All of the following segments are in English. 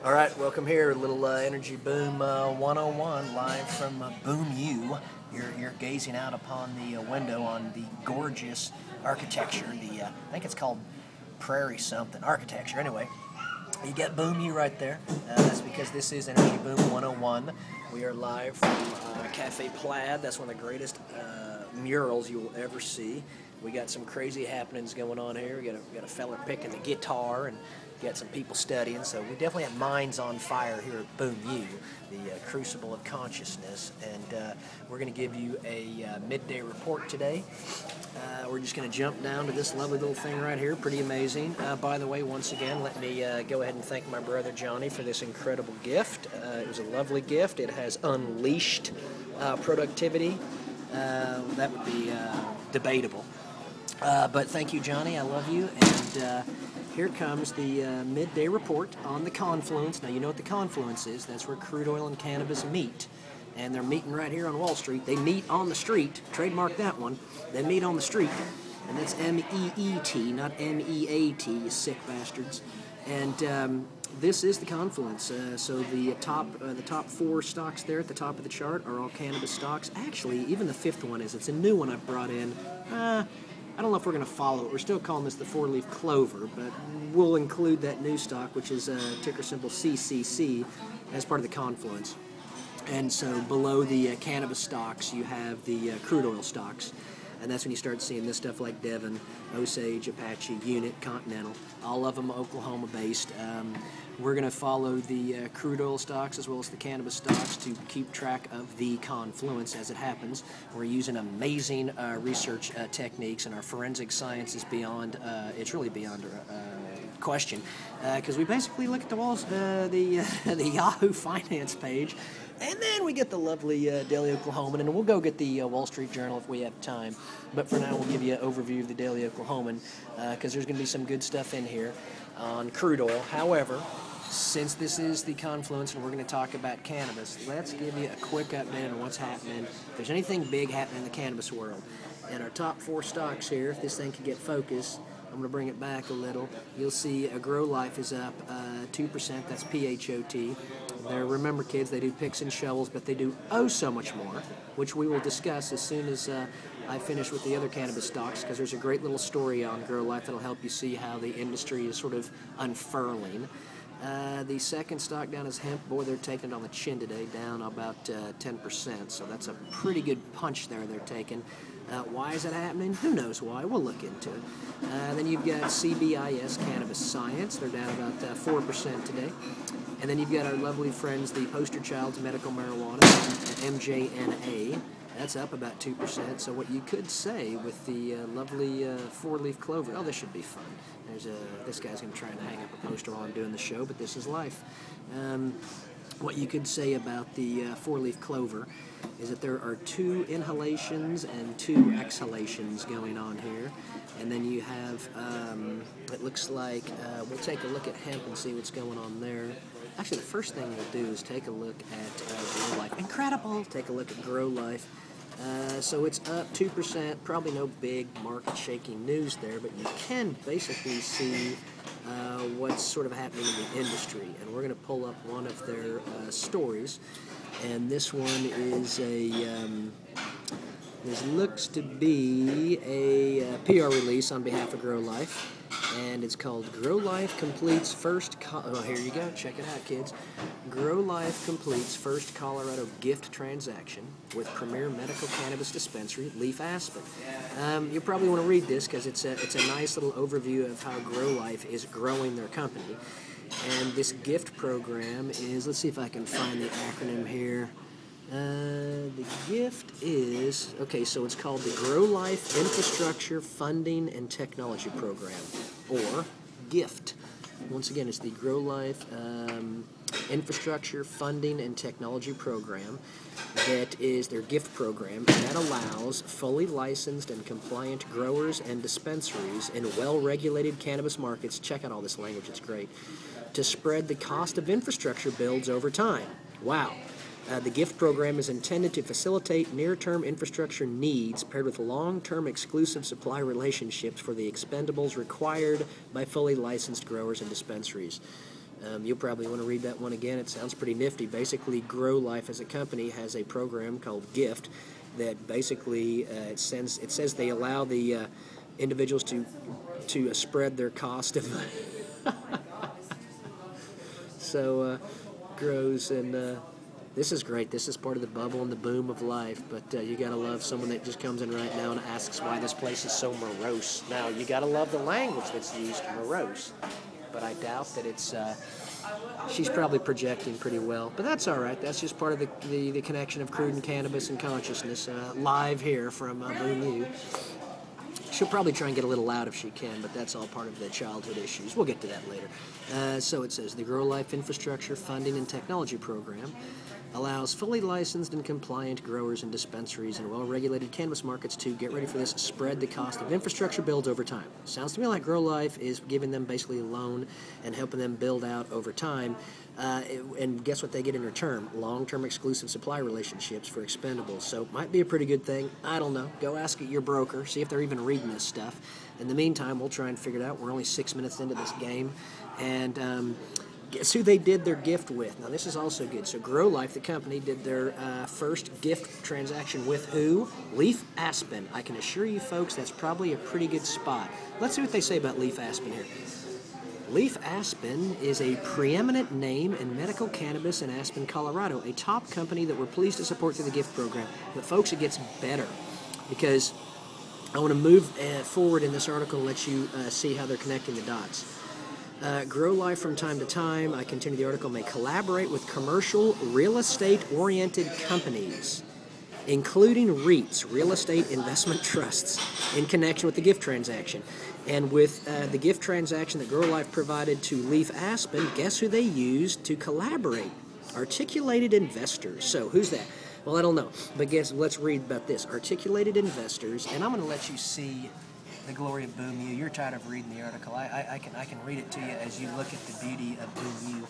All right, welcome here, a little Energy Boom 101, live from booooom. You're gazing out upon the window on the gorgeous architecture, I think it's called Prairie something, architecture, anyway. You get booooom right there. That's because this is Energy Boom 101. We are live from Cafe Plaid. That's one of the greatest murals you will ever see. We got some crazy happenings going on here. We got a fella picking the guitar and got some people studying. So we definitely have minds on fire here at booooom, the crucible of consciousness. And we're going to give you a midday report today. We're just going to jump down to this lovely little thing right here. Pretty amazing. By the way, once again, let me go ahead and thank my brother Johnny for this incredible gift. It was a lovely gift. It has unleashed productivity. That would be debatable. But thank you, Johnny. I love you. And here comes the midday report on the Confluence. Now, you know what the Confluence is. That's where crude oil and cannabis meet. And they're meeting right here on Wall Street. They meet on the street. Trademark that one. They meet on the street. And that's M-E-E-T, not M-E-A-T, you sick bastards. And this is the Confluence. So the top four stocks there at the top of the chart are all cannabis stocks. Actually, even the fifth one is. It's a new one I've brought in. I don't know if we're going to follow it. We're still calling this the four-leaf clover, but we'll include that new stock, which is ticker symbol CCC, as part of the Confluence. And so below the cannabis stocks, you have the crude oil stocks. And that's when you start seeing this stuff like Devon, Osage, Apache, Unit, Continental, all of them Oklahoma-based. We're going to follow the crude oil stocks as well as the cannabis stocks to keep track of the Confluence as it happens. We're using amazing research techniques, and our forensic science is beyond, it's really beyond question, because we basically look at the Yahoo Finance page, and then we get the lovely Daily Oklahoman, and we'll go get the Wall Street Journal if we have time. But for now, we'll give you an overview of the Daily Oklahoman, because there's going to be some good stuff in here on crude oil. However, since this is the Confluence and we're going to talk about cannabis, let's give you a quick update on what's happening. If there's anything big happening in the cannabis world. And our top four stocks here, if this thing can get focused, I'm going to bring it back a little. You'll see GrowLife is up 2%. That's PHOT. Remember, kids, they do picks and shovels, but they do so much more, which we will discuss as soon as I finish with the other cannabis stocks, because there's a great little story on GrowLife that'll help you see how the industry is sort of unfurling. The second stock down is hemp. Boy, they're taking it on the chin today, down about 10%. So that's a pretty good punch there they're taking. Why is that happening? Who knows why? We'll look into it. Then you've got CBIS, Cannabis Science. They're down about 4% today. And then you've got our lovely friends, the poster child's medical marijuana, MJNA. That's up about 2%. So what you could say with the lovely four-leaf clover, oh, this should be fun. This guy's going to try and hang up a poster while I'm doing the show, but this is life. What you could say about the four-leaf clover is that there are 2 inhalations and 2 exhalations going on here. And then you have, it looks like, we'll take a look at hemp and see what's going on there. Actually, the first thing we'll do is take a look at GrowLife. Incredible! Take a look at GrowLife. So it's up 2%, probably no big market-shaking news there, but you can basically see what's sort of happening in the industry. And we're going to pull up one of their stories, and this one is this looks to be a PR release on behalf of GrowLife, and it's called GrowLife Completes First... Oh, here you go. Check it out, kids. GrowLife completes first Colorado gift transaction with premier medical cannabis dispensary, Leaf Aspen. You'll probably want to read this because it's a nice little overview of how GrowLife is growing their company. And this gift program is... Let's see if I can find the acronym here. The gift is, okay, so it's called the GrowLife Infrastructure Funding and Technology Program, or GIFT. Once again, it's the GrowLife Infrastructure Funding and Technology Program. That is their GIFT program that allows fully licensed and compliant growers and dispensaries in well-regulated cannabis markets, check out all this language, it's great, to spread the cost of infrastructure builds over time. Wow. The GIFT program is intended to facilitate near-term infrastructure needs paired with long-term exclusive supply relationships for the expendables required by fully licensed growers and dispensaries. You'll probably want to read that one again. It sounds pretty nifty. Basically, GrowLife as a company has a program called GIFT that basically it says they allow the individuals to spread their cost of so grows and this is great. This is part of the bubble and the boom of life, but you gotta love someone that just comes in right now and asks why this place is so morose. Now you gotta love the language that's used, morose, but I doubt that it's she's probably projecting pretty well, but that's all right. That's just part of the connection of crude and cannabis and consciousness live here from booooom. She'll probably try and get a little loud if she can, but that's all part of the childhood issues. We'll get to that later. So it says, the GrowLife Infrastructure Funding and Technology Program allows fully licensed and compliant growers and dispensaries in well-regulated cannabis markets to, get ready for this, spread the cost of infrastructure builds over time. Sounds to me like GrowLife is giving them basically a loan and helping them build out over time. And guess what they get in return? Long-term exclusive supply relationships for expendables. So might be a pretty good thing. I don't know. Go ask your broker. See if they're even reading this stuff. In the meantime, we'll try and figure it out. We're only 6 minutes into this game. And guess who they did their gift with? Now, this is also good. So GrowLife, the company, did their first gift transaction with who? Leaf Aspen. I can assure you, folks, that's probably a pretty good spot. Let's see what they say about Leaf Aspen here. Leaf Aspen is a preeminent name in medical cannabis in Aspen, Colorado, a top company that we're pleased to support through the gift program. But folks, it gets better because I want to move forward in this article and let you see how they're connecting the dots. GrowLife from time to time, I continue the article, may collaborate with commercial real estate-oriented companies, including REITs, real estate investment trusts, in connection with the gift transaction. And with the gift transaction that GrowLife provided to Leaf Aspen, guess who they used to collaborate? Articulated Investors. So who's that? Well, I don't know, but let's read about this. Articulated Investors, and I'm going to let you see the glory of booooom. You're tired of reading the article. I can read it to you as you look at the beauty of booooom.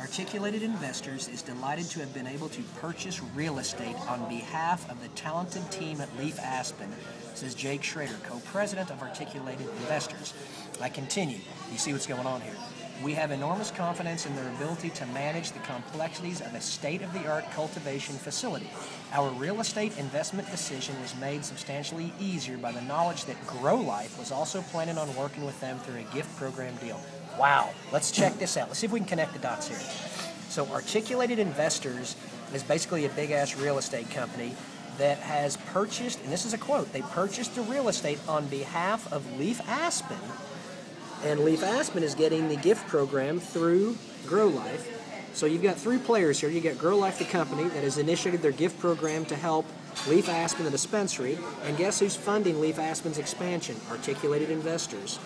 Articulated Investors is delighted to have been able to purchase real estate on behalf of the talented team at Leaf Aspen, says Jake Schrader, co-president of Articulated Investors. I continue. You see what's going on here. We have enormous confidence in their ability to manage the complexities of a state-of-the-art cultivation facility. Our real estate investment decision was made substantially easier by the knowledge that GrowLife was also planning on working with them through a gift program deal. Wow, let's check this out. Let's see if we can connect the dots here. So Articulated Investors is basically a big-ass real estate company that has purchased, and this is a quote, they purchased the real estate on behalf of Leaf Aspen, and Leaf Aspen is getting the gift program through GrowLife. So you've got three players here. You've got GrowLife, the company, that has initiated their gift program to help Leaf Aspen, the dispensary, and guess who's funding Leaf Aspen's expansion? Articulated Investors.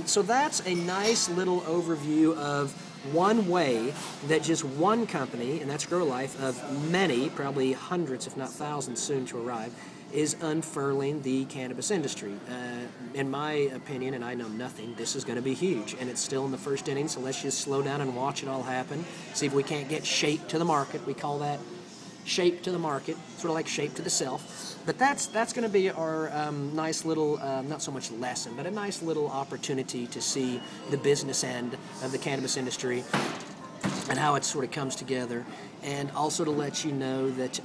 So that's a nice little overview of one way that just one company, and that's GrowLife, of many, probably hundreds if not thousands soon to arrive, is unfurling the cannabis industry. In my opinion, and I know nothing, this is going to be huge, and it's still in the first inning, so let's just slow down and watch it all happen, see if we can't get shape to the market. We call that shape to the market, sort of like shape to the self. But that's going to be our nice little, not so much lesson, but a nice little opportunity to see the business end of the cannabis industry and how it sort of comes together, and also to let you know that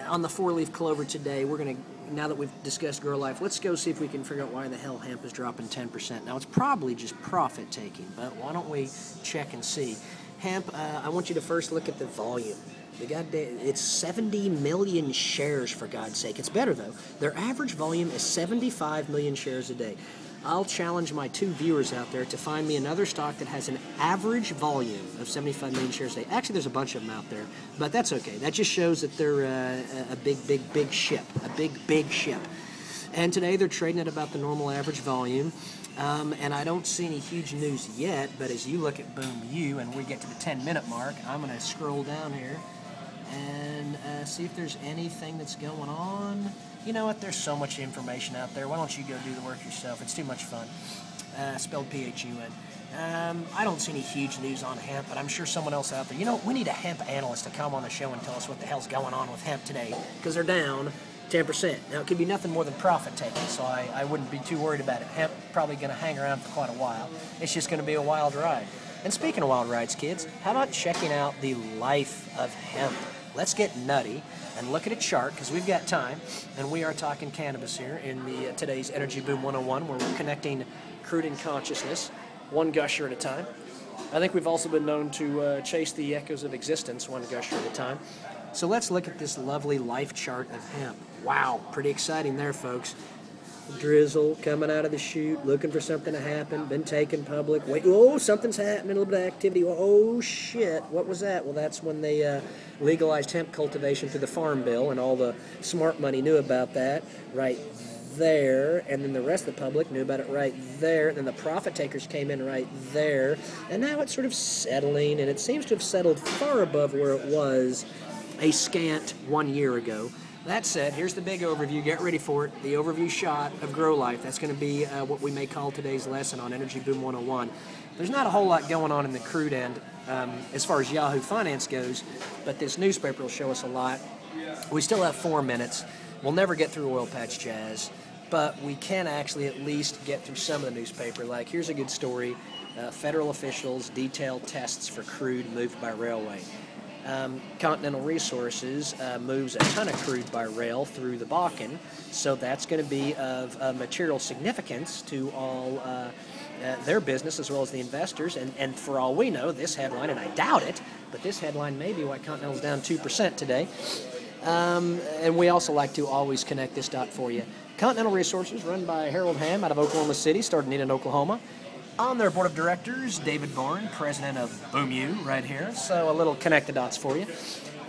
on the four-leaf clover today, we're going to, now that we've discussed GrowLife, let's go see if we can figure out why the hell hemp is dropping 10%. Now, it's probably just profit-taking, but why don't we check and see. Hemp, I want you to first look at the volume. It's 70 million shares, for God's sake. It's better, though. Their average volume is 75 million shares a day. I'll challenge my two viewers out there to find me another stock that has an average volume of 75 million shares a day. Actually, there's a bunch of them out there, but that's okay. That just shows that they're a big ship, a big ship. And today they're trading at about the normal average volume. And I don't see any huge news yet, but as you look at booooom and we get to the 10-minute mark, I'm going to scroll down here and see if there's anything that's going on. You know what? There's so much information out there. Why don't you go do the work yourself? It's too much fun. Spelled P-H-U-N. I don't see any huge news on hemp, but I'm sure someone else out there. You know, we need a hemp analyst to come on the show and tell us what the hell's going on with hemp today, because they're down 10%. Now, it could be nothing more than profit taking, so I wouldn't be too worried about it. Hemp probably going to hang around for quite a while. It's just going to be a wild ride. And speaking of wild rides, kids, how about checking out the life of hemp? Let's get nutty and look at a chart, because we've got time, and we are talking cannabis here in the today's Energy Boom 101, where we're connecting crude and consciousness, one gusher at a time. I think we've also been known to chase the echoes of existence, one gusher at a time. So let's look at this lovely life chart of hemp. Wow, pretty exciting there, folks. Drizzle coming out of the chute, looking for something to happen, been taken public. Wait, oh, something's happening, a little bit of activity. Oh, shit, what was that? Well, that's when they legalized hemp cultivation through the Farm Bill, and all the smart money knew about that right there, and then the rest of the public knew about it right there, and then the profit takers came in right there, and now it's sort of settling, and it seems to have settled far above where it was a scant 1 year ago. That said, here's the big overview. Get ready for it. The overview shot of GrowLife. That's going to be what we may call today's lesson on Energy Boom 101. There's not a whole lot going on in the crude end as far as Yahoo Finance goes, but this newspaper will show us a lot. We still have 4 minutes. We'll never get through Oil Patch Jazz, but we can actually at least get through some of the newspaper. Like, here's a good story. Federal officials detail tests for crude moved by railway. Continental Resources moves a ton of crude by rail through the Bakken, so that's going to be of material significance to all their business as well as the investors. And for all we know, this headline, and I doubt it, but this headline may be why Continental's down 2% today. And we also like to always connect this dot for you. Continental Resources, run by Harold Hamm out of Oklahoma City, started in Oklahoma. On their board of directors, David Bourne, president of booooom right here. So a little connect the dots for you.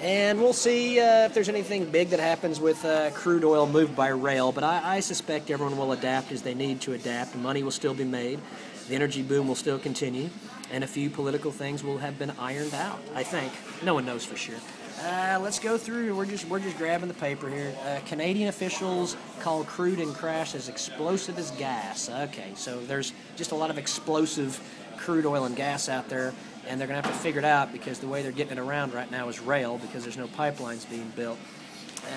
And we'll see if there's anything big that happens with crude oil moved by rail. But I suspect everyone will adapt as they need to adapt. Money will still be made. The energy boom will still continue. And a few political things will have been ironed out, I think. No one knows for sure. Let's go through. We're just grabbing the paper here. Canadian officials call crude and crash as explosive as gas. Okay, so there's just a lot of explosive crude oil and gas out there, and they're going to have to figure it out because the way they're getting it around right now is rail, because there's no pipelines being built.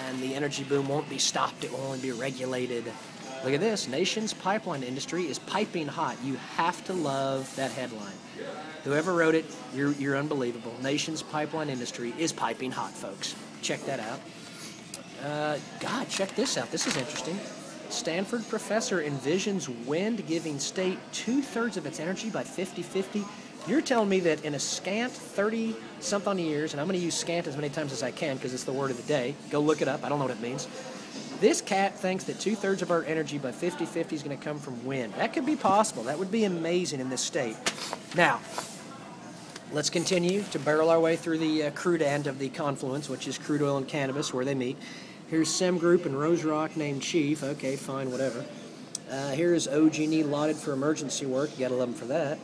And the energy boom won't be stopped. It will only be regulated. Look at this. Nation's pipeline industry is piping hot. You have to love that headline. Whoever wrote it, you're unbelievable. Nation's pipeline industry is piping hot, folks. Check that out. God, check this out. This is interesting. Stanford professor envisions wind giving state 2/3 of its energy by 50/50. You're telling me that in a scant 30-something years, and I'm going to use scant as many times as I can because it's the word of the day. Go look it up. I don't know what it means. This cat thinks that 2/3 of our energy by 50/50 is going to come from wind. That could be possible. That would be amazing in this state. Now, let's continue to barrel our way through the crude end of the Confluence, which is crude oil and cannabis, where they meet. Here's Sem Group and Rose Rock named Chief. Okay, fine, whatever. Here's OG&E lauded for emergency work. You gotta love them for that.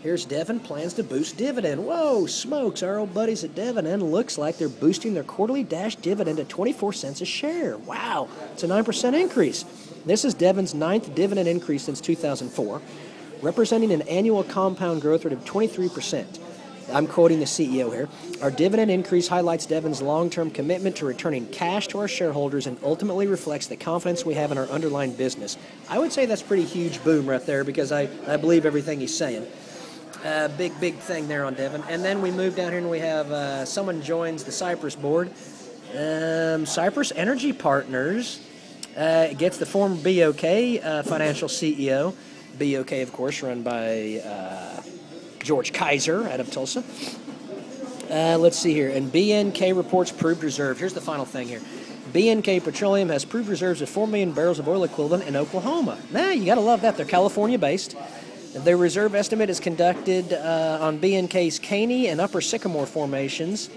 Here's Devon plans to boost dividend. Whoa, smokes, our old buddies at Devon, and looks like they're boosting their quarterly dash dividend at 24 cents a share. Wow, it's a 9% increase. This is Devon's 9th dividend increase since 2004, representing an annual compound growth rate of 23%. I'm quoting the CEO here. Our dividend increase highlights Devon's long-term commitment to returning cash to our shareholders and ultimately reflects the confidence we have in our underlying business. I would say that's pretty huge boom right there, because I believe everything he's saying. Big thing there on Devon. And then we move down here and we have someone joins the Cypress board. Cypress Energy Partners gets the former BOK financial CEO. BOK, of course, run by George Kaiser out of Tulsa. Let's see here. And BNK reports proved reserve. Here's the final thing here. BNK Petroleum has proved reserves of 4 million barrels of oil equivalent in Oklahoma. Now, you got to love that. They're California-based. Their reserve estimate is conducted on BNK's Caney and Upper Sycamore formations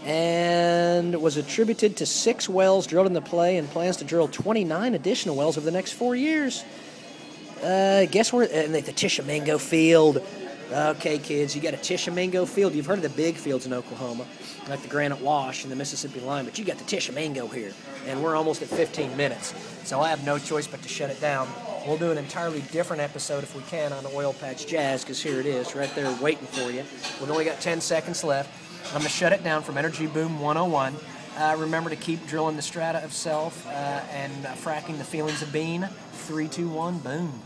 and was attributed to 6 wells drilled in the play, and plans to drill 29 additional wells over the next 4 years. Guess where? The Tishomingo Field. Okay, kids, you got a Tishomingo Field. You've heard of the big fields in Oklahoma, like the Granite Wash and the Mississippi Line, but you got the Tishomingo here, and we're almost at 15 minutes, so I have no choice but to shut it down. We'll do an entirely different episode if we can on Oil Patch Jazz, because here it is, right there waiting for you. We've only got 10 seconds left. I'm going to shut it down from Energy Boom 101. Remember to keep drilling the strata of self and fracking the feelings of being. 3, 2, 1, boom.